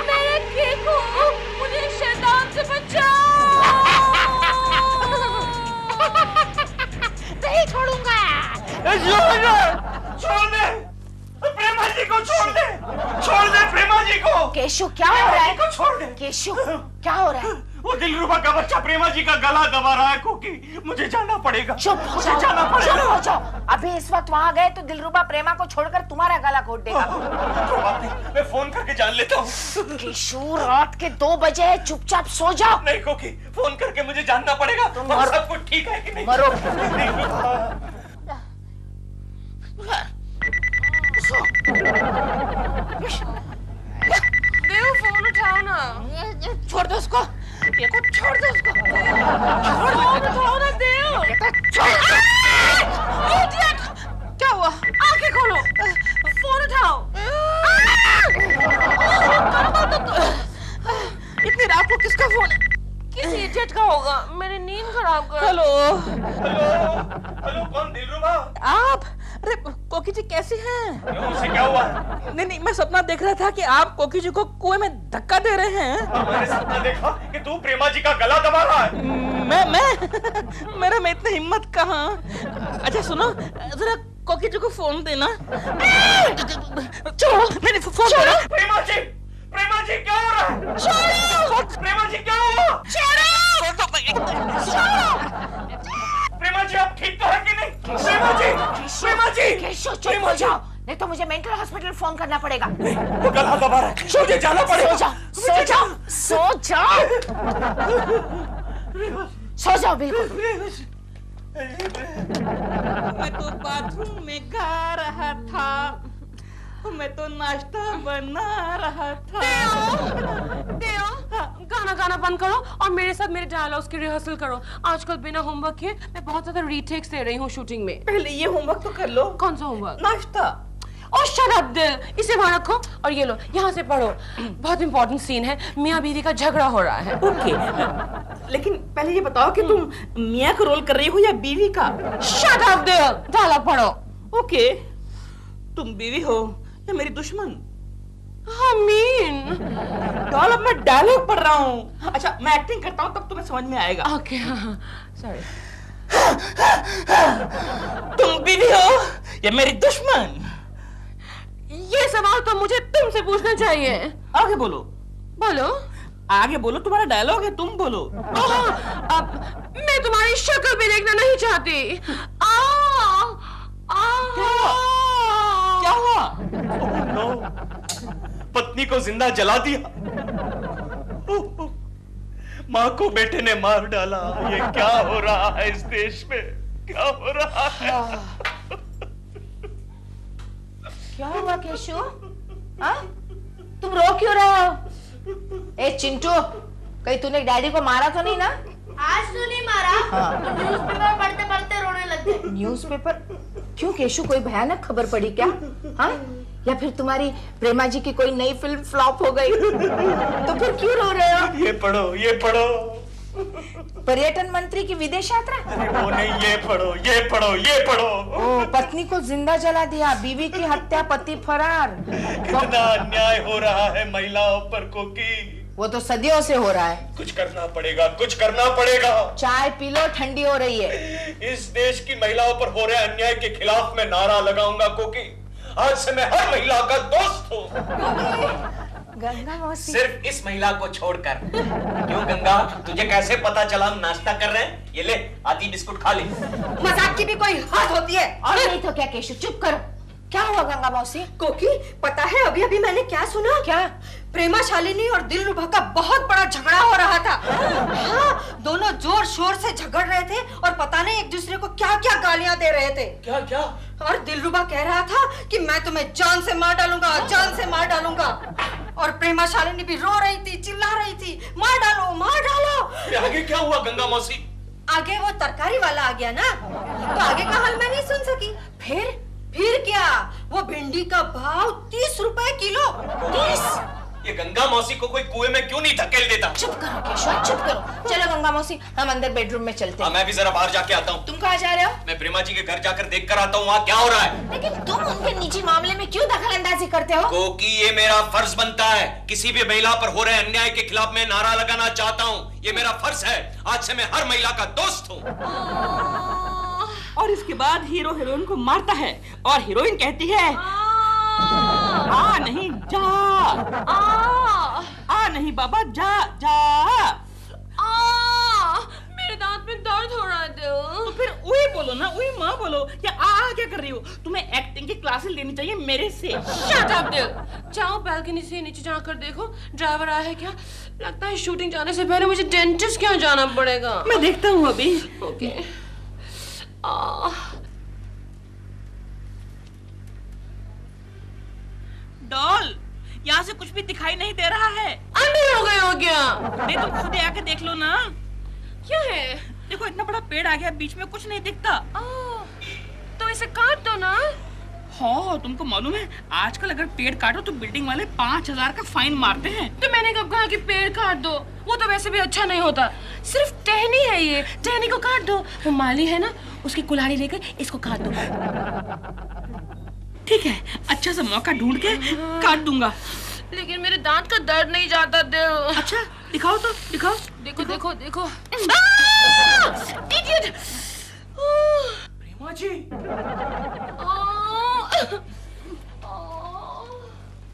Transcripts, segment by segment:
मेरे केको, मुझे शैतान से बचाओ। नहीं छोड़ूंगा। छोड़ दे प्रेमा जी को, छोड़ दे, छोड़ दे प्रेमा जी को। केशु क्या हो रहा है? को छोड़ दे। केशु क्या हो रहा है? वो दिलरुबा का बच्चा प्रेमा जी का गला दबा रहा है कोकी। मुझे जाना पड़ेगा। चुप हो जाओ, जाना पड़ेगा। चुप हो जाओ। अभी इस वक्त वहाँ गए तो दिलरुबा प्रेमा को छोड़कर तुम्हारा गला घोट देगा। कोई बात नहीं, मैं फोन करके जान लेता हूँ। केशु रात के 2 बजे है, चुपचाप सो जाओ। नहीं कोकी, फोन करके मुझे जानना पड़ेगा सब कुछ ठीक है कि नहीं। मरो। देव फोन उठाओ ना। छोड़ दो उसको, देखो छोड़ दो उसको। फोन उठाओ ना देव। इडियट! क्या हुआ? आंखें खोलो, फोन उठाओ। इतनी रात को किसका फोन है? किसी इडियट का होगा। मेरी नींद खराब कर। हेलो हेलो, कौन? दिलरुबा? आप? अरे कोकी जी कैसी हैं? क्यों, उसे क्या हुआ? नहीं, मैं सपना देख रहा था कि आप कोकी जी को कुएं में धक्का दे रहे हैं। मैंने सपना देखा कि तू प्रेमा जी का गला दबा रहा है। मैं मेरा में इतनी हिम्मत कहाँ। अच्छा सुनो, जरा कोकी जी को फोन देना। चलो मैंने फोन करा। प्रेमा जी क्या हो रहा है? प्रेमा जी क्या हुआ? प्रेमा जी आप ठीक तो है कि नहीं? प्रेमा जी केशु चुप हो जाओ, नहीं तो मुझे मेंटल हॉस्पिटल फोन करना पड़ेगा। वो गला दबा रहा है, मुझे जाना पड़ेगा। सो जाओ बिल्कुल। मैं तो बाथरूम में गा रहा था, मैं तो नाश्ता बना रहा था। गाना बंद करो और मेरे साथ मेरे डायलॉग्स की रिहर्सल करो। आजकल बिना होमवर्क के मैं बहुत ज्यादा रीटेक्स दे रही हूँ शूटिंग में। पहले ये होमवर्क तो कर लो। कौन सा होमवर्क? नाश्ता। और शट अप दिल, इसे वहां रखो और ये लो, यहाँ से पढ़ो। बहुत इंपॉर्टेंट सीन है, मियाँ बीवी का झगड़ा हो रहा है। ओके, लेकिन पहले ये बताओ कि तुम मियाँ का रोल कर रही हो या बीवी का? शट अप दिल, डायलॉग पढ़ो। ओके, तुम बीवी हो या मेरी दुश्मन? मीन अब मैं डायलॉग पढ़ रहा हूँ। अच्छा मैं एक्टिंग करता हूँ तब तुम्हें समझ में आएगा। Okay sorry. तुम बीवी हो या मेरी दुश्मन? ये सवाल तो मुझे तुमसे पूछना चाहिए। आगे बोलो। बोलो। आगे बोलो, तुम्हारा डायलॉग है, तुम बोलो। अब मैं तुम्हारी शक्ल भी देखना नहीं चाहती। क्या हुआ? पत्नी को जिंदा जला दिया, माँ को बेटे ने मार डाला। ये क्या हो रहा है इस देश में? क्या हो रहा है? क्या हुआ केशु? तुम रो क्यों रहे हो? ए चिंटू, कहीं तूने डैडी को मारा तो नहीं ना? आज तो नहीं मारा, तो न्यूज़पेपर पढ़ते पढ़ते रोने लग गए। न्यूज़पेपर? क्यों केशु, कोई भयानक खबर पड़ी क्या? हाँ? या फिर तुम्हारी प्रेमा जी की कोई नई फिल्म फ्लॉप हो गई? तो फिर क्यों रो रहे हो? ये पढ़ो, ये पढ़ो। पर्यटन मंत्री की विदेश यात्रा? अरे वो नहीं, ये पढ़ो, ये पढ़ो, ये पढ़ो। ओ, पत्नी को जिंदा जला दिया, बीवी की हत्या, पति फरार। कितना अन्याय हो रहा है महिलाओं पर कोकी। वो तो सदियों से हो रहा है। कुछ करना पड़ेगा, कुछ करना पड़ेगा। चाय पी लो, ठंडी हो रही है। इस देश की महिलाओं पर हो रहे अन्याय के खिलाफ मैं नारा लगाऊंगा कोकी। आज से मैं हर महिला का दोस्त हूँ। गंगा मौसी, सिर्फ इस महिला को छोड़कर। क्यों गंगा, तुझे कैसे पता चला हम नाश्ता कर रहे हैं? ये ले, आधी बिस्कुट खा ले। मजाक की भी कोई हद होती है। और नहीं तो क्या केशु, चुप करो। क्या हुआ गंगा मौसी? कोकी, पता है अभी अभी मैंने क्या सुना? क्या? प्रेमा शालिनी और दिलरुबा का बहुत बड़ा झगड़ा हो रहा था। हाँ, दोनों जोर शोर से झगड़ रहे थे और पता नहीं एक दूसरे को क्या क्या गालियां दे रहे थे। क्या क्या? और दिलरुबा कह रहा था कि मैं तुम्हें जान से मार डालूंगा, जान से मार डालूंगा। और प्रेमा शालिनी भी रो रही थी, चिल्ला रही थी, मार डालो, मार डालो। आगे क्या हुआ गंगा मौसी? आगे वो तरकारी वाला आ गया ना, तो आगे का हाल मैं नहीं सुन सकी। फिर क्या, वो भिंडी का भाव 30 रुपए किलो। 30? ये गंगा मौसी को कोई कुएं में क्यों नहीं धकेल देता? चुप करो केशव, चुप करो। चलो गंगा मौसी, हम अंदर बेडरूम में चलते हैं। मैं भी जरा बाहर जाके आता हूँ। तुम कहाँ जा रहे हो? मैं प्रेमा जी के घर जाकर देख कर आता हूँ वहाँ क्या हो रहा है। लेकिन तुम उनके निजी मामले में क्यों दखल अंदाजी करते हो? क्योंकि ये मेरा फर्ज बनता है। किसी भी महिला पर हो रहे अन्याय के खिलाफ मैं नारा लगाना चाहता हूँ। ये मेरा फर्ज है। आज से मैं हर महिला का दोस्त हूँ। और इसके बाद हीरो हीरोइन को मारता है और हीरोइन कहती है आ नहीं जा, आ नहीं बाबा जा जा। मेरे दांत में दर्द हो रहा है दिल। तो फिर उई बोलो ना, उई माँ बोलो। या आ क्या कर रही हो? तुम्हें एक्टिंग की क्लासेस लेनी चाहिए मेरे से। शट अप दिल। जाओ बालकनी से नीचे जाकर देखो ड्राइवर आया है क्या। लगता है शूटिंग जाने से पहले मुझे डेंटिस्ट क्या जाना पड़ेगा। मैं देखता हूँ अभी। ओके। डॉल, यहाँ से कुछ भी दिखाई नहीं दे रहा है। अंधेर हो गए हो क्या? नहीं तुम खुद आके देख लो ना। क्या है? देखो इतना बड़ा पेड़ आ गया, बीच में कुछ नहीं दिखता। तो इसे काट दो ना। हाँ, तुमको मालूम है आजकल अगर पेड़ काटो तो बिल्डिंग वाले 5000 का फाइन मारते हैं। तो मैंने कब कहा कि पेड़ काट दो? वो तो वैसे भी अच्छा नहीं होता। सिर्फ टहनी है ये, टहनी को काट दो। वो माली है ना, उसकी कुल्हाड़ी लेकर इसको काट दो। ठीक है, अच्छा सा मौका ढूंढ के काट दूंगा। लेकिन मेरे दांत का दर्द नहीं जाता दिल। अच्छा दिखाओ तो, दिखाओ। देखो देखो देखो। इडियट। प्रेमा जी,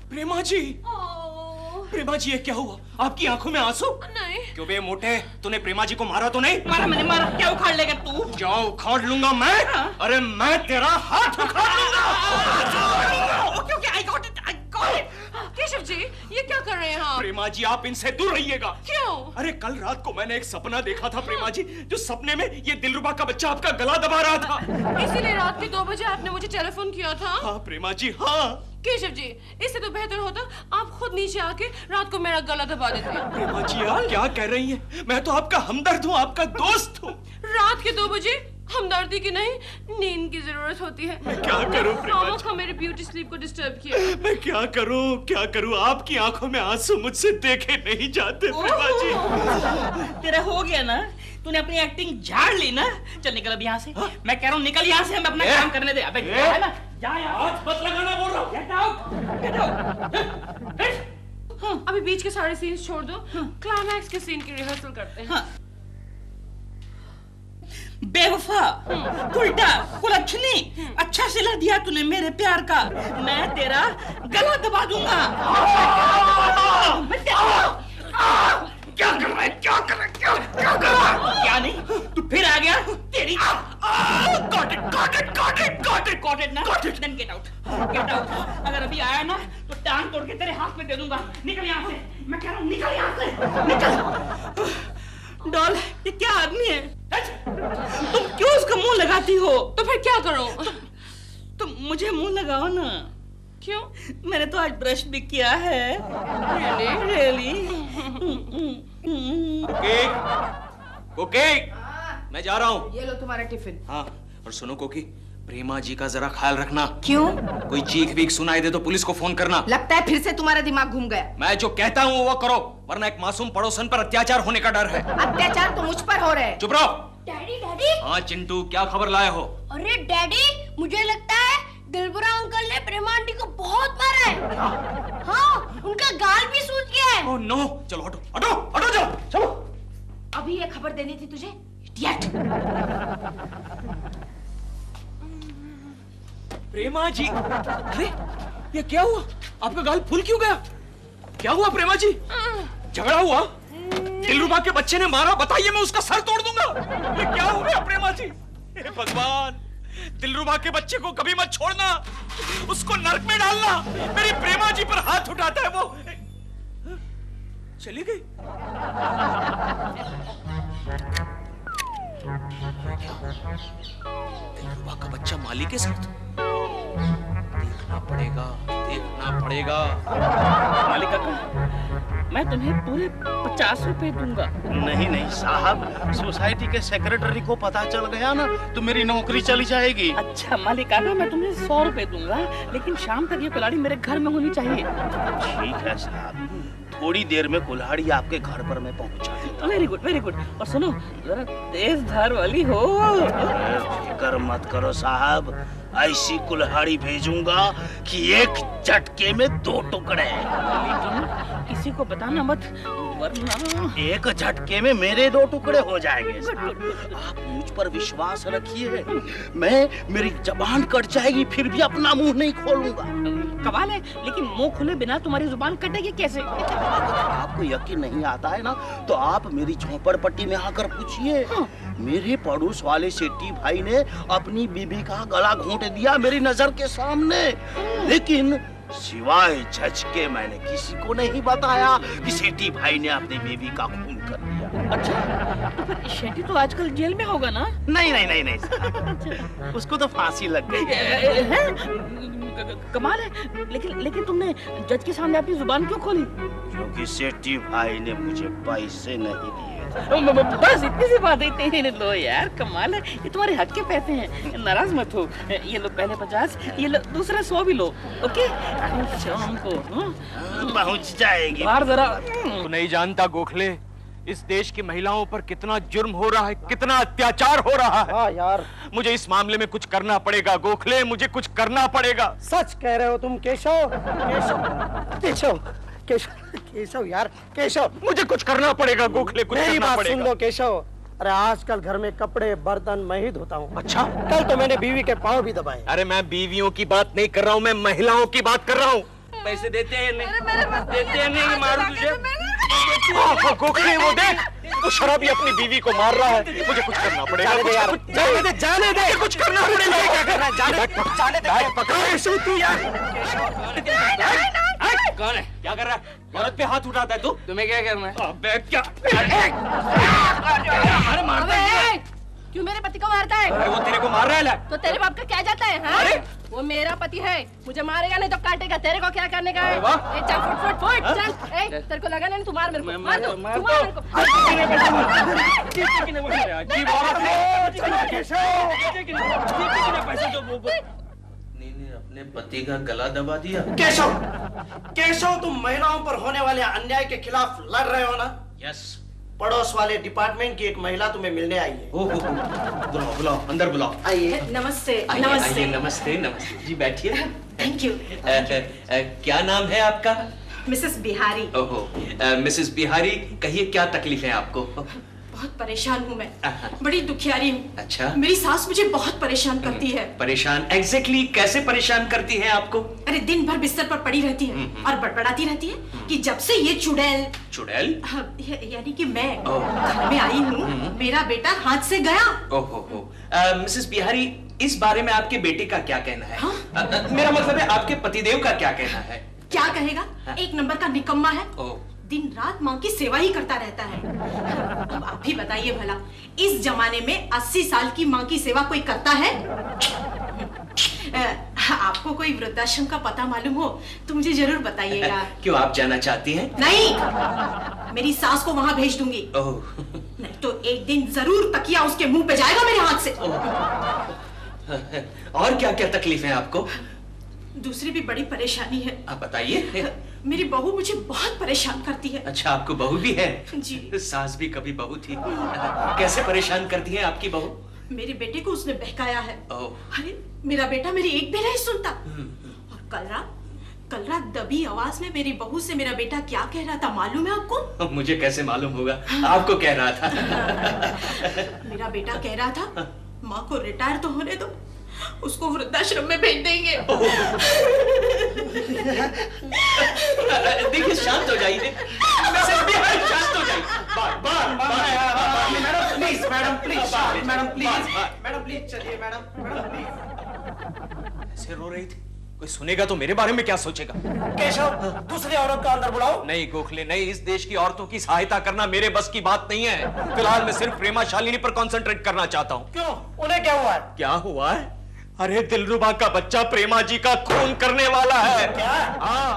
प्रेमा जी, प्रेमा जी, ये क्या हुआ? आपकी आंखों में आंसू? नहीं। क्यों बे मोटे, तूने प्रेमा जी को मारा तो नहीं? मारा मैंने, मारा। क्या उखाड़ लेगा तू? क्या उखाड़ लूंगा मैं? अरे मैं तेरा हाथ उखाड़ लूंगा। Okay okay, I got it, I got it. Keshav ji, ये क्या कर रहे हैं आप? प्रेमा जी, आप इनसे दूर रहिएगा। क्यों? अरे कल रात को मैंने एक सपना देखा था प्रेमा जी, जो सपने में ये दिलरुबा का बच्चा आपका गला दबा रहा था। इसीलिए रात के 2 बजे आपने मुझे टेलीफोन किया था। हाँ प्रेमा जी, हाँ। केशव जी, इससे तो बेहतर होता आप खुद नीचे आके रात को मेरा गला दबा देते। प्रेमा जी, आप क्या कह रही हैं? मैं तो आपका हमदर्द हूँ, आपका दोस्त हूँ। रात के 2 बजे हमदर्दी की नहीं, नींद की जरूरत होती है। मैं क्या करूं प्रेमा जी? का मेरे ब्यूटी स्लीप को डिस्टर्ब किया। मैं क्या करूं, क्या करूं? आपकी आंखों में आंसू मुझसे देखे नहीं जाते प्रेमा जी। तेरा हो गया ना, तूने अपनी एक्टिंग झाड़ ली ना। चल निकल अब यहाँ से। मैं कह रहा हूँ निकल यहाँ से, हमें अपना काम करने दे। अबे जा ना, जा यहाँ। हाथ मत लगाना बोल रहा हूँ। Get out, get out. अभी बीच के सारे सीन्स छोड़ दो, क्लाइमैक्स के सीन की रिहर्सल करते हैं। बेवफा, उल्टा, कुलच्छनी, अच्छा सिला दिया तूने मेरे प्यार का। मैं तेरा गला दबा दूंगा। क्या कर रहा है? क्या कर रहा है? क्या कर रहा है? क्या नहीं, तू फिर आ गया तेरी। Got it, got it, got it, got it, Got it ना? got it. Then get out, get out। अगर अभी आया ना तो टांग तोड़ के तेरे हाथ में दे दूंगा। निकल यहाँ से, मैं कह रहा हूँ निकल यहाँ से, निकल। डॉल, ये क्या आदमी है? तुम क्यों उसका मुंह लगाती हो? तो फिर क्या करूं? तुम मुझे मुंह लगाओ ना। क्यों? मैंने तो आज ब्रश भी किया है। Really? कोकी, मैं जा रहा हूँ। ये लो तुम्हारा टिफिन। हाँ, और सुनो कोकी, प्रेमा जी का जरा ख्याल रखना। क्यों? कोई चीख वीख सुनाई दे तो पुलिस को फोन करना। लगता है फिर से तुम्हारा दिमाग घूम गया। मैं जो कहता हूँ वो करो, वरना एक मासूम पड़ोसन पर अत्याचार होने का डर है। अत्याचार तो मुझ पर हो रहे हैं। चुप रहो। Daddy daddy. हाँ चिंटू, क्या खबर लाए हो? अरे डैडी, मुझे लगता है दिलबरा अंकल ने प्रेमा आंटी को बहुत मारा है। हाँ, उनका गाल भी सूज गया है। ओह नो, चलो हटो हटो हटो, जाओ चलो। अभी ये खबर देनी थी तुझे, इडियट। प्रेमा जी, अरे ये क्या हुआ? आपका गाल फूल क्यों गया? क्या हुआ प्रेमा जी? झगड़ा हुआ? दिलरुबा के बच्चे ने मारा? बताइए, मैं उसका सर तोड़ दूंगा। ये क्या हो गया प्रेमा जी? हे भगवान, दिलरुबा के बच्चे को कभी मत छोड़ना, उसको नरक में डालना। मेरी प्रेमा जी पर हाथ उठाता है वो। चली गई। दिलरुबा का बच्चा माली के साथ? देखना पड़ेगा, देखना पड़ेगा। मालिक काका, मैं तुम्हें पूरे 50 रुपए दूंगा। नहीं नहीं साहब, सोसाइटी के सेक्रेटरी को पता चल गया ना तो मेरी नौकरी चली जाएगी। अच्छा मालिक आगा, मैं तुम्हें 100 रुपए दूंगा, लेकिन शाम तक ये कुल्हाड़ी मेरे घर में होनी चाहिए। ठीक है साहब, थोड़ी देर में कुल्हाड़ी आपके घर पर मैं पहुंचा देता हूं। Very good very good. और सुनो, जरा तेज धार वाली हो। फिक्र मत करो साहब, ऐसी कुल्हाड़ी भेजूंगा कि एक झटके में 2 टुकड़े। किसी को बताना मत, वरना एक झटके में मेरे 2 टुकड़े हो जाएंगे साहब। आप मुझ पर विश्वास रखिए, मेरी जबान कट जाएगी फिर भी अपना मुंह नहीं खोलूंगा। कमाल है, लेकिन मुंह खुले बिना तुम्हारी जुबान कटेगी कैसे? अगर आपको यकीन नहीं आता है ना तो आप मेरी झोपड़पट्टी में आकर पूछिए। मेरे पड़ोस वाले सेठी भाई ने अपनी बीबी का गला घोंट दिया मेरी नजर के सामने, लेकिन सिवाय झचके मैंने किसी को नहीं बताया कि सेठी भाई ने अपनी बीबी का खून कर दिया। अच्छा, तो फिर शेट्टी तो आजकल जेल में होगा ना? नहीं नहीं नहीं नहीं, उसको तो फांसी लग गई। कमाल है, लेकिन तुमने जज के सामने अपनी जुबान क्यों खोली? क्योंकि सेठी भाई ने मुझे पैसे नहीं दिए। बस इतनी सी बात है। लो यार, कमाल है, ये तुम्हारे हक के पैसे हैं, नाराज मत हो। ये लो पहले 50, ये लो दूसरा 100 भी लो। ओके, शाम को पहुंच जाएगी। बाहर जरा। तू नहीं जानता गोखले, इस देश की महिलाओं पर कितना जुर्म हो रहा है, कितना अत्याचार हो रहा है। हाँ यार, मुझे इस मामले में कुछ करना पड़ेगा गोखले, मुझे कुछ करना पड़ेगा। सच कह रहे हो तुम केशव। केशव केशव केशव यार, केशव मुझे कुछ करना पड़ेगा गोखले, कुछ मेरी करना बात पड़ेगा। सुन लो केशव। अरे आजकल घर में कपड़े बर्तन मैं ही धोता हूँ। अच्छा, कल तो मैंने बीवी के पाँव भी दबाए। अरे मैं बीवियों की बात नहीं कर रहा हूँ, मैं महिलाओं की बात कर रहा हूँ। पैसे देते हैं नहीं, मारू तुझे। गोखले वो देख, वो शराबी अपनी बीवी को मार रहा है। मुझे कुछ करना पड़ेगा। जाने दे, कुछ करना पड़ेगा। क्या करना है? जाने दे। पकड़ो तू यार। कौन है? क्या कर रहा है? औरत पे हाथ उठाता है तू? तुम्हें क्या करना है? अबे क्या? अरे मारता है। क्यों मेरे पति को मारता है? अरे वो तेरे को मार रहा है। तो तेरे बाप का क्या जाता है? हाँ? अरे वो मेरा पति है, मुझे मारेगा नहीं तो काटेगा। तेरे को क्या करने का है? ए, चल फुट चल। ए, तेरे को लगा नहीं, तू मार मेरे को। मार दो, तू मार मेरे को। अपने पति का गला दबा दिया। केशव तुम महिलाओं पर होने वाले अन्याय के खिलाफ लड़ रहे हो ना? यस। पड़ोस वाले डिपार्टमेंट की एक महिला तुम्हें मिलने आई है। बुलाओ बुलाओ, अंदर बुलाओ। आइए। नमस्ते। नमस्ते नमस्ते नमस्ते जी, बैठिए। Thank you. क्या नाम है आपका? मिसेस बिहारी। ओहो, मिसेस बिहारी, कहिए क्या तकलीफ है आपको? बहुत परेशान हूँ मैं, बड़ी दुखियारी हूँ। अच्छा। मेरी सास मुझे बहुत परेशान करती है। परेशान? एग्जैक्टली कैसे परेशान करती है आपको? अरे दिन भर बिस्तर पर पड़ी रहती है और बड़बड़ाती रहती है कि जब से ये चुड़ैल यानी कि मैं घर में आई हूँ, मेरा बेटा हाथ से गया। ओहो, मिसेस बिहारी, इस बारे में आपके बेटे का क्या कहना है? हाँ? मेरा मतलब है आपके पतिदेव का क्या कहना है? क्या कहेगा, एक नंबर का निकम्मा है। ओह। दिन रात माँ की सेवा ही करता रहता है। अब आप भी बताइए भला, इस जमाने में 80 साल की माँ की सेवा कोई करता है? आपको कोई वृद्धाश्रम का पता मालूम हो तो मुझे जरूर बताइएगा। क्यों, आप जाना चाहती हैं? नहीं, मेरी सास को वहाँ भेज दूंगी। ओह। नहीं तो एक दिन जरूर तकिया उसके मुंह पे जाएगा मेरे हाथ से। और क्या क्या तकलीफ है आपको? दूसरी भी बड़ी परेशानी है। आप बताइए। मेरी बहू मुझे बहुत परेशान करती है। अच्छा, आपको बहू भी है? जी। सास भी कभी बहू थी। कैसे परेशान करती है आपकी बहू? मेरे बेटे को उसने बहकाया है। ओह। अरे मेरा बेटा मेरी एक भी नहीं सुनता। और कल रात दबी आवाज में मेरी बहू से मेरा बेटा क्या कह रहा था मालूम है आपको? मुझे कैसे मालूम होगा, आपको कह रहा था। मेरा बेटा कह रहा था, माँ को रिटायर तो होने दो, उसको वृद्धाश्रम में भेज देंगे। देखिए, शांत हो जाइए। शांत हो जाइए। मैडम प्लीज चलिए। मैडम ऐसे रो रही थी, कोई सुनेगा तो मेरे बारे में क्या सोचेगा? केशव, दूसरी औरत को अंदर बुलाओ। नहीं गोखले नहीं, इस देश की औरतों की सहायता करना मेरे बस की बात नहीं है। फिलहाल मैं सिर्फ प्रेमा शालिनी पर कंसंट्रेट करना चाहता हूँ। क्यों, उन्हें क्या हुआ है? क्या हुआ है? अरे दिलरुबा का बच्चा प्रेमा जी का खून करने वाला है। क्या? हाँ।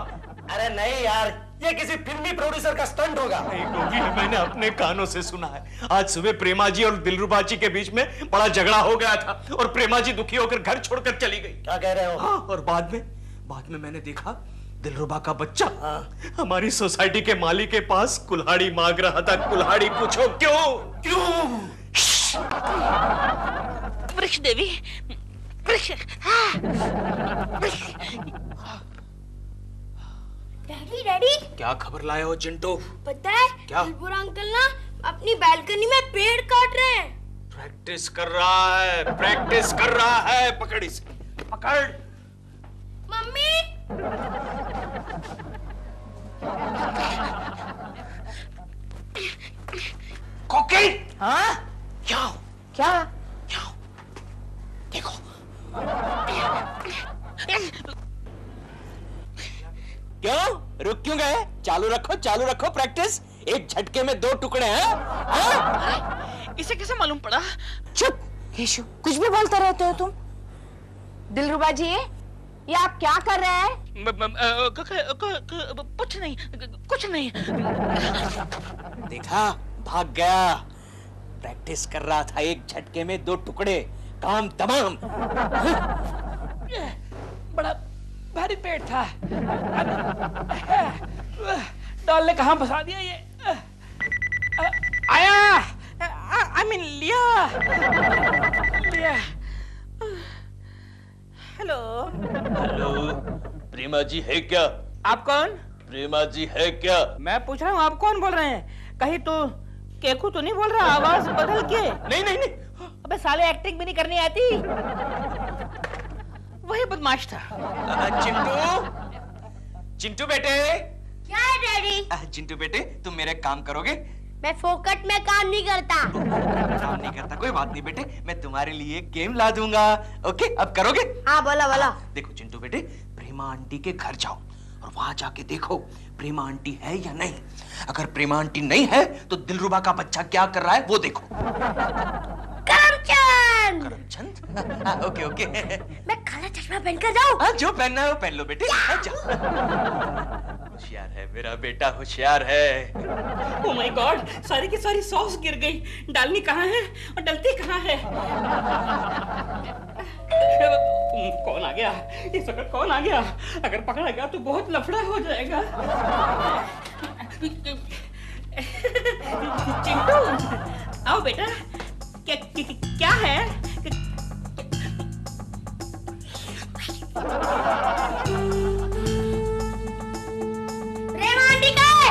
अरे नहीं यार, ये किसी फिल्मी प्रोड्यूसर का स्टंट होगा। नहीं क्योंकि मैंने अपने कानों से सुना है। आज सुबह प्रेमा जी और दिलरुबा जी के बीच में बड़ा झगड़ा हो गया था और प्रेमा जी दुखी होकर घर छोड़कर चली गई। क्या कह रहे हो? हाँ, और बाद में मैंने देखा दिलरुबा का बच्चा हमारी सोसाइटी के माली के पास कुल्हाड़ी मांग रहा था। कुल्हाड़ी पूछो क्यों? वृक्ष देवी, वृक्ष। डैडी डैडी, क्या खबर लाए हो चिंटू? पता है क्या? दिलबरा अंकल ना अपनी बालकनी में पेड़ काट रहे हैं। प्रैक्टिस कर रहा है। पकड़ इसे, पकड़। मम्मी, कोकी। हाँ क्या? देखो, क्यों रुक क्यों गए? चालू रखो प्रैक्टिस। एक झटके में 2 टुकड़े हैं। हाँ? इसे कैसे मालूम पड़ा? चुप केशु, कुछ भी बोलते रहते हो तुम। दिलरुबा जी, ये आप क्या कर रहे हैं? कुछ नहीं। देखा, भाग गया। प्रैक्टिस कर रहा था, एक झटके में 2 टुकड़े, काम तमाम। बड़ा भारी पेट था। डॉल ने कहाँ फंसा दिया ये? आया, आई मीन लिया। हेलो, प्रेमा जी है क्या? आप कौन? प्रेमा जी है क्या? मैं पूछ रहा हूँ, आप कौन बोल रहे हैं? कहीं तो केकू तो नहीं बोल रहा आवाज बदल के? नहीं। अबे साले, एक्टिंग भी नहीं करनी आती। वही बदमाश था। चिंटू बेटे। क्या है डैडी? चिंटू बेटे, तुम मेरे काम करोगे? मैं फोकट में काम नहीं करता। काम नहीं करता, कोई बात नहीं बेटे, मैं तुम्हारे लिए गेम ला दूंगा। ओके, अब करोगे? हाँ बोला। देखो चिंटू बेटे, प्रेमा आंटी के घर जाओ और वहां जाके देखो प्रेमा आंटी है या नहीं। अगर प्रेमा आंटी नहीं है तो दिलरुबा का बच्चा क्या कर रहा है वो देखो। करमचंद? ओके। मैं काला चश्मा पहनकर जाऊं? हाँ, जो पहनना है वो पहन लो बेटे। जाओ। होशियार है मेरा बेटा, होशियार है। ओह माय गॉड, सारी की सारी सॉस गिर गई। डालनी कहाँ है और डलती कहाँ है? कौन आ गया? इस वक्त कौन आ गया? अगर पकड़ा गया तो बहुत लफड़ा हो जाएगा। चिंटू, आओ बेटा। क्या है? प्रेमा आंटी कहाँ है?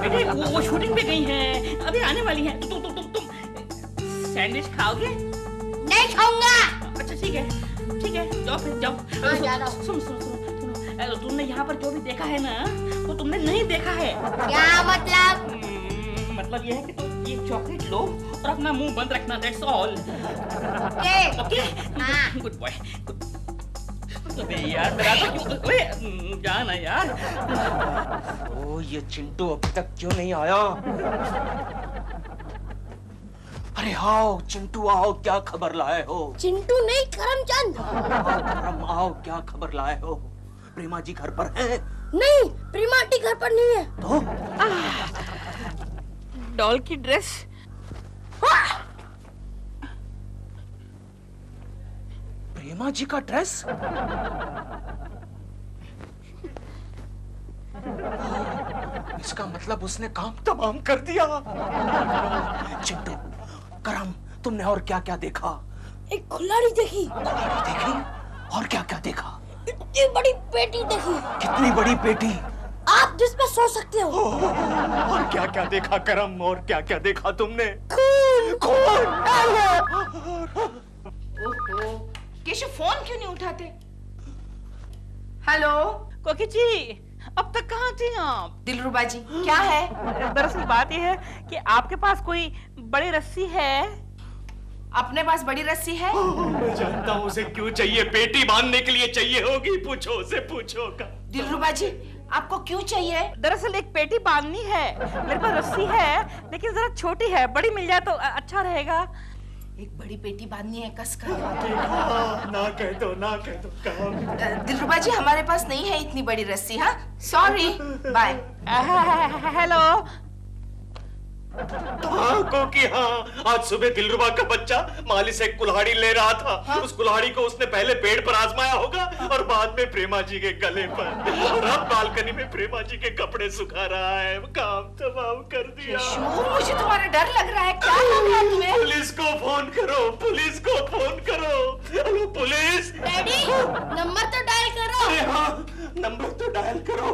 बेटे वो शूटिंग पे गई हैं, अभी आने वाली हैं। तुम सैंडविच खाओगे? नहीं खाऊंगा। अच्छा ठीक है, जाओ फिर जाओ। हाँ, जा रहा हूँ। सुनो, तुमने यहाँ पर जो भी देखा है ना, वो तुमने नहीं देखा है। क्या मतलब? मतलब ये है कि तुम ये चॉकलेट लो और अपना मुंह बंद रखना, दैट्स ऑल। ओके? हाँ। Good boy. अबे यार, मेरा तो क्यों? ओए, जाना यार। ओ, ये चिंटू अभी तक क्यों नहीं आया? अरे आओ चिंटू, आओ, क्या खबर लाए हो? चिंटू नहीं, करमचंद। आओ, क्या खबर लाए हो? प्रेमा जी घर पर है? नहीं, प्रेमा आंटी घर पर नहीं है। तो डॉल की ड्रेस। प्रेमा जी का ड्रेस? इसका मतलब उसने काम तमाम कर दिया। चिंटू, करम, तुमने और क्या क्या देखा? एक कुल्हाड़ी देखी। कुल्हाड़ी देखी? और क्या क्या देखा? इतनी बड़ी पेटी देखी। कितनी बड़ी पेटी? आप जिसमें सो सकते हो। और क्या क्या देखा करम? और क्या क्या देखा तुमने? ओहो, केशव फोन क्यों नहीं उठाते? हेलो कोकी जी, अब तक कहाँ थी आप? दिलरुबा जी, क्या है? दरअसल बात यह है कि आपके पास कोई बड़ी रस्सी है? अपने पास बड़ी रस्सी है? मैं जानता हूँ उसे क्यों चाहिए। पेटी बांधने के लिए चाहिए होगी। पूछो उसे, पूछो। दिलरुबा जी, आपको क्यों चाहिए? दरअसल एक पेटी बांधनी है। मेरे पास रस्सी है लेकिन जरा छोटी है, बड़ी मिल जाए तो अच्छा रहेगा। एक बड़ी पेटी बांधनी है कस कर। ना कह दो काम। दिलरुबा जी हमारे पास नहीं है इतनी बड़ी रस्सी। हाँ सॉरी, बाय। हेलो। हाँ, आज सुबह दिलरुबा का बच्चा माली से कुल्हाड़ी ले रहा था। उस कुल्हाड़ी को उसने पहले पेड़ पर आजमाया होगा और बाद में प्रेमा जी के गले पर, और अब बालकनी में प्रेमा जी के कपड़े सुखा रहा है। काम तमाम कर दिया। मुझे तुम्हारा डर लग रहा है। क्या हो गया तुम्हें? पुलिस को फोन करो। Hello police. डैडी नंबर तो डायल करो। अरे हाँ, नंबर तो डायल करो।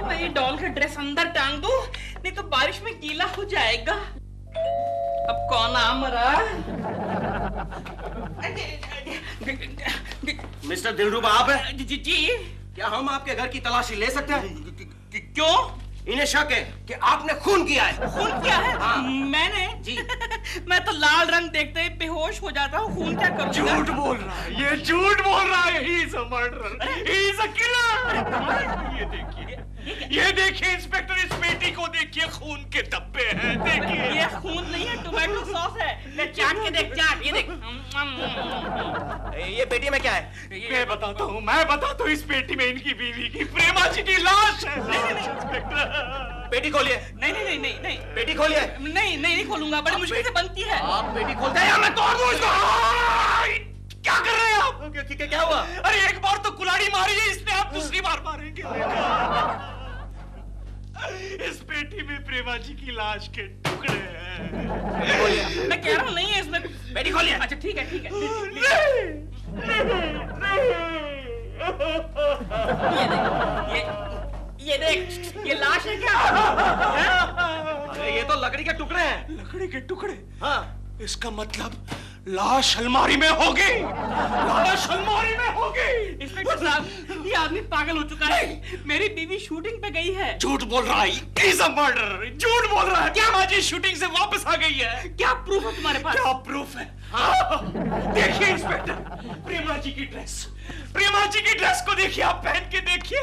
मैं ये डॉल का ड्रेस अंदर टांग दूं, नहीं तो बारिश में गीला हो जाएगा। अब कौन आ मरा? मिस्टर दिलरुबा आप हैं? जी। क्या हम आपके घर की तलाशी ले सकते हैं? क्यों? इन्हें शक है कि आपने खून किया है। खून किया है? हाँ। मैंने? जी। मैं तो लाल रंग देखते ही बेहोश हो जाता हूँ। खून क्या करूँगा? झूठ बोल रहा है ये, झूठ बोल रहा है। He is a murderer. He is a killer. ये देखिए इंस्पेक्टर, इस पेटी को देखिए, खून के धब्बे हैं। देखिए ये खून नहीं है, टोमेटो सॉस है। ले चाट के देख, चाट ये देख। ये पेटी में क्या है? मैं बताता हूँ। इस पेटी में इनकी बीवी की, प्रेमा जी की लाश है। इंस्पेक्टर पेटी खोलिए। नहीं। पेटी खोलिए। नहीं खोलूंगा, बड़ी मुश्किल से बनती है। आप पेटी खोलते हैं या मैं तोड़ दूं इसको? क्या कर रहे हैं आप? क्या हुआ? अरे एक बार तो कुल्हाड़ी मारी है इसने, आप दूसरी बार मारेंगे। इस पेटी में प्रेमा जी की लाश के टुकड़े हैं। मैं कह रहा हूँ नहीं है इसमें। पेटी खोलिए। अच्छा ठीक है। ये देख, ये लाश है क्या? अरे ये तो लकड़ी के टुकड़े हैं। लकड़ी के टुकड़े? हाँ। इसका मतलब लाश अलमारी में होगी। इंस्पेक्टर साहब, ये आदमी पागल हो चुका है। मेरी बीवी शूटिंग पे गई है। झूठ बोल रहा है। He's a murderer. झूठ बोल रहा है। क्या बाजी शूटिंग से वापस आ गई है? क्या प्रूफ है तुम्हारे पास? क्या प्रूफ है? हाँ। देखिए इंस्पेक्टर, प्रेमा जी की ड्रेस को देखिए, आप पहन के देखिए।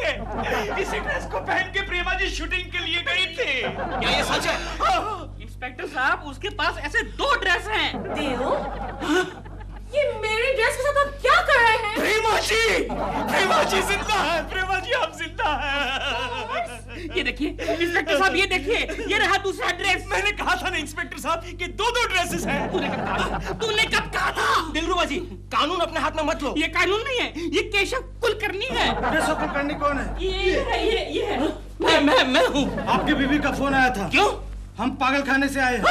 इसी ड्रेस को पहन के प्रेमा जी शूटिंग के लिए गई थी। क्या ये सच है? इंस्पेक्टर साहब, उसके पास ऐसे 2 ड्रेस हैं। देव, ये मेरी ड्रेस के साथ आप क्या कर रहे हैं? प्रेमा जी जिंदा है। प्रेमा जी आप जिंदा है। ये देखिए इंस्पेक्टर साहब, ये देखिए, ये रहा दूसरा ड्रेस। मैंने कहा था ना इंस्पेक्टर साहब कि 2 ड्रेसेस हैं। तूने कब कहा था? दिलरुबा जी, कानून अपने हाथ में मत लो। ये कानून नहीं है, ये केशव कुलकर्णी है। केशव कुलकर्णी कौन है? ये है। मैं हूँ। आपकी बीवी का फोन आया था। क्यों? हम पागल खाने से आए हैं।